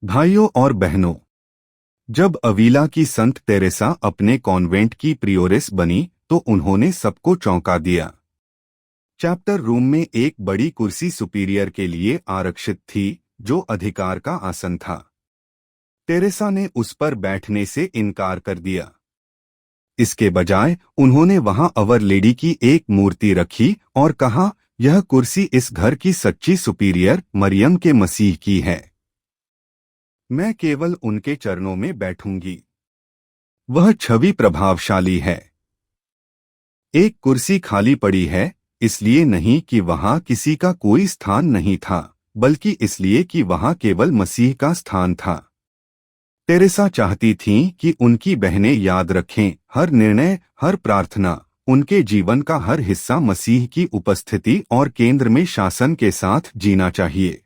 भाइयों और बहनों, जब अवीला की संत तेरेसा अपने कॉन्वेंट की प्रियोरेस बनी तो उन्होंने सबको चौंका दिया। चैप्टर रूम में एक बड़ी कुर्सी सुपीरियर के लिए आरक्षित थी, जो अधिकार का आसन था। तेरेसा ने उस पर बैठने से इनकार कर दिया। इसके बजाय उन्होंने वहां अवर लेडी की एक मूर्ति रखी और कहा, यह कुर्सी इस घर की सच्ची सुपीरियर मरियम के मसीह की है। मैं केवल उनके चरणों में बैठूंगी। वह छवि प्रभावशाली है। एक कुर्सी खाली पड़ी है, इसलिए नहीं कि वहां किसी का कोई स्थान नहीं था, बल्कि इसलिए कि वहां केवल मसीह का स्थान था। तेरेसा चाहती थीं कि उनकी बहनें याद रखें, हर निर्णय, हर प्रार्थना, उनके जीवन का हर हिस्सा मसीह की उपस्थिति और केंद्र में शासन के साथ जीना चाहिए।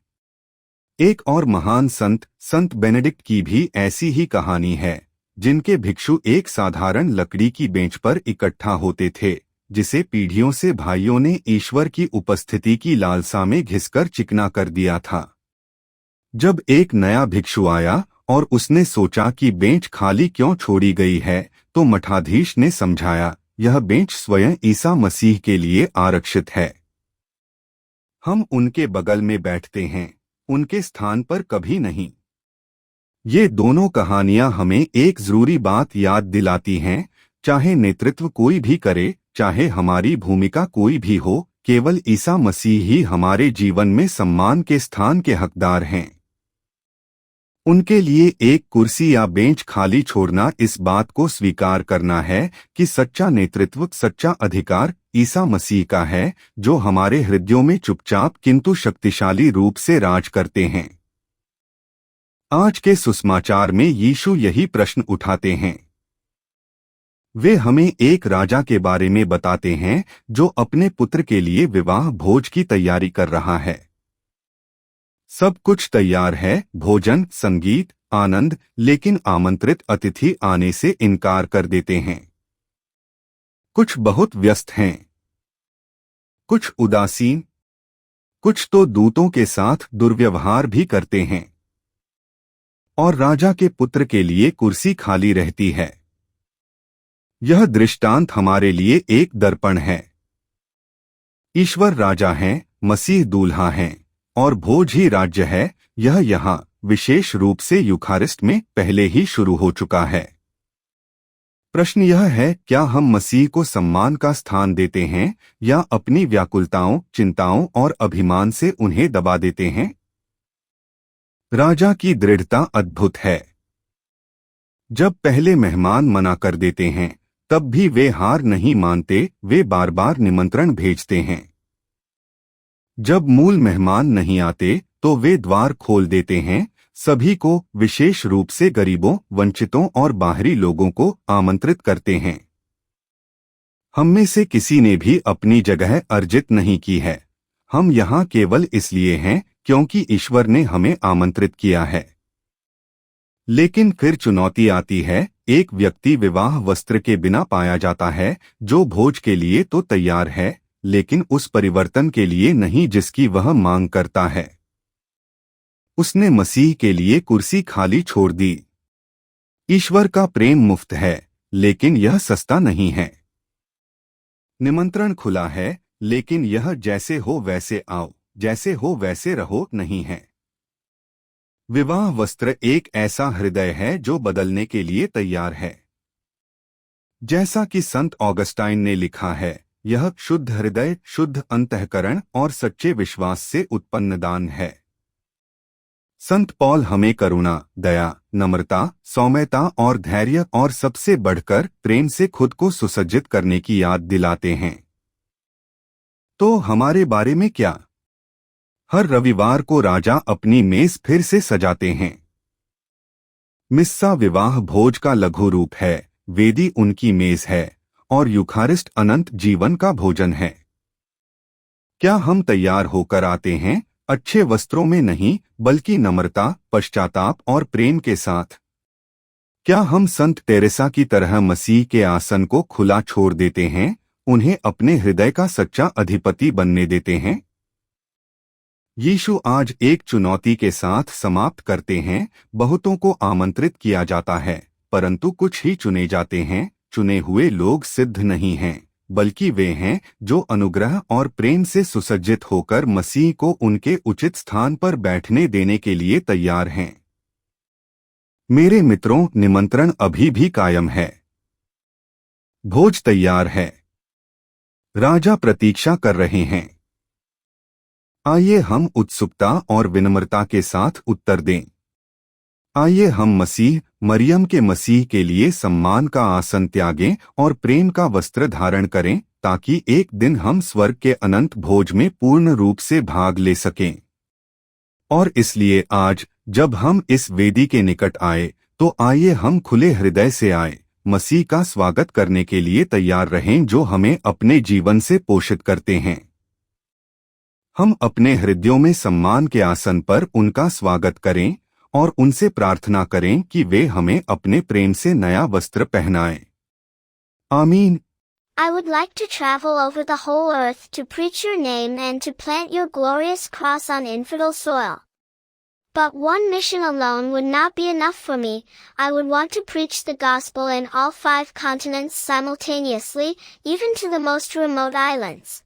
एक और महान संत, संत बेनेडिक्ट की भी ऐसी ही कहानी है, जिनके भिक्षु एक साधारण लकड़ी की बेंच पर इकट्ठा होते थे, जिसे पीढ़ियों से भाइयों ने ईश्वर की उपस्थिति की लालसा में घिसकर चिकना कर दिया था। जब एक नया भिक्षु आया और उसने सोचा कि बेंच खाली क्यों छोड़ी गई है, तो मठाधीश ने समझाया, यह बेंच स्वयं ईसा मसीह के लिए आरक्षित है। हम उनके बगल में बैठते हैं, उनके स्थान पर कभी नहीं। ये दोनों कहानियां हमें एक जरूरी बात याद दिलाती हैं, चाहे नेतृत्व कोई भी करे, चाहे हमारी भूमिका कोई भी हो, केवल ईसा मसीह ही हमारे जीवन में सम्मान के स्थान के हकदार हैं। उनके लिए एक कुर्सी या बेंच खाली छोड़ना इस बात को स्वीकार करना है कि सच्चा नेतृत्व, सच्चा अधिकार ईसा मसीह का है, जो हमारे हृदयों में चुपचाप किंतु शक्तिशाली रूप से राज करते हैं। आज के सुसमाचार में यीशु यही प्रश्न उठाते हैं। वे हमें एक राजा के बारे में बताते हैं जो अपने पुत्र के लिए विवाह भोज की तैयारी कर रहा है। सब कुछ तैयार है, भोजन, संगीत, आनंद, लेकिन आमंत्रित अतिथि आने से इनकार कर देते हैं। कुछ बहुत व्यस्त हैं, कुछ उदासीन, कुछ तो दूतों के साथ दुर्व्यवहार भी करते हैं। और राजा के पुत्र के लिए कुर्सी खाली रहती है। यह दृष्टांत हमारे लिए एक दर्पण है। ईश्वर राजा हैं, मसीह दूल्हा हैं, और भोज ही राज्य है। यह यहाँ विशेष रूप से यूखारिस्ट में पहले ही शुरू हो चुका है। प्रश्न यह है, क्या हम मसीह को सम्मान का स्थान देते हैं या अपनी व्याकुलताओं, चिंताओं और अभिमान से उन्हें दबा देते हैं? राजा की दृढ़ता अद्भुत है। जब पहले मेहमान मना कर देते हैं, तब भी वे हार नहीं मानते, वे बार बार निमंत्रण भेजते हैं। जब मूल मेहमान नहीं आते, तो वे द्वार खोल देते हैं, सभी को, विशेष रूप से गरीबों, वंचितों और बाहरी लोगों को आमंत्रित करते हैं। हम में से किसी ने भी अपनी जगह अर्जित नहीं की है। हम यहाँ केवल इसलिए हैं क्योंकि ईश्वर ने हमें आमंत्रित किया है। लेकिन फिर चुनौती आती है। एक व्यक्ति विवाह वस्त्र के बिना पाया जाता है, जो भोज के लिए तो तैयार है, लेकिन उस परिवर्तन के लिए नहीं जिसकी वह मांग करता है। उसने मसीह के लिए कुर्सी खाली छोड़ दी। ईश्वर का प्रेम मुफ्त है, लेकिन यह सस्ता नहीं है। निमंत्रण खुला है, लेकिन यह जैसे हो वैसे आओ, जैसे हो वैसे रहो नहीं है। विवाह वस्त्र एक ऐसा हृदय है जो बदलने के लिए तैयार है। जैसा कि संत ऑगस्टाइन ने लिखा है, यह शुद्ध हृदय, शुद्ध अंतःकरण और सच्चे विश्वास से उत्पन्न दान है। संत पौल हमें करुणा, दया, नम्रता, सौम्यता और धैर्य और सबसे बढ़कर प्रेम से खुद को सुसज्जित करने की याद दिलाते हैं। तो हमारे बारे में क्या? हर रविवार को राजा अपनी मेज फिर से सजाते हैं। मिस्सा विवाह भोज का लघु रूप है, वेदी उनकी मेज है, और यूखारिस्ट अनंत जीवन का भोजन है। क्या हम तैयार होकर आते हैं, अच्छे वस्त्रों में नहीं, बल्कि नम्रता, पश्चाताप और प्रेम के साथ? क्या हम संत तेरेसा की तरह मसीह के आसन को खुला छोड़ देते हैं, उन्हें अपने हृदय का सच्चा अधिपति बनने देते हैं? यीशु आज एक चुनौती के साथ समाप्त करते हैं। बहुतों को आमंत्रित किया जाता है, परंतु कुछ ही चुने जाते हैं। चुने हुए लोग सिद्ध नहीं हैं, बल्कि वे हैं जो अनुग्रह और प्रेम से सुसज्जित होकर मसीह को उनके उचित स्थान पर बैठने देने के लिए तैयार हैं। मेरे मित्रों, निमंत्रण अभी भी कायम है। भोज तैयार है। राजा प्रतीक्षा कर रहे हैं। आइए हम उत्सुकता और विनम्रता के साथ उत्तर दें। आइए हम मसीह, मरियम के मसीह के लिए सम्मान का आसन त्यागें और प्रेम का वस्त्र धारण करें, ताकि एक दिन हम स्वर्ग के अनंत भोज में पूर्ण रूप से भाग ले सकें। और इसलिए आज, जब हम इस वेदी के निकट आए, तो आइए हम खुले हृदय से आए, मसीह का स्वागत करने के लिए तैयार रहें जो हमें अपने जीवन से पोषित करते हैं। हम अपने हृदयों में सम्मान के आसन पर उनका स्वागत करें और उनसे प्रार्थना करें कि वे हमें अपने प्रेम से नया वस्त्र पहनाएं। आमीन। I would like to travel over the whole earth to preach your name and to plant your glorious cross on infidel soil. But one mission alone would not be enough for me. I would want to preach the gospel in all 5 continents simultaneously, even to the most remote islands.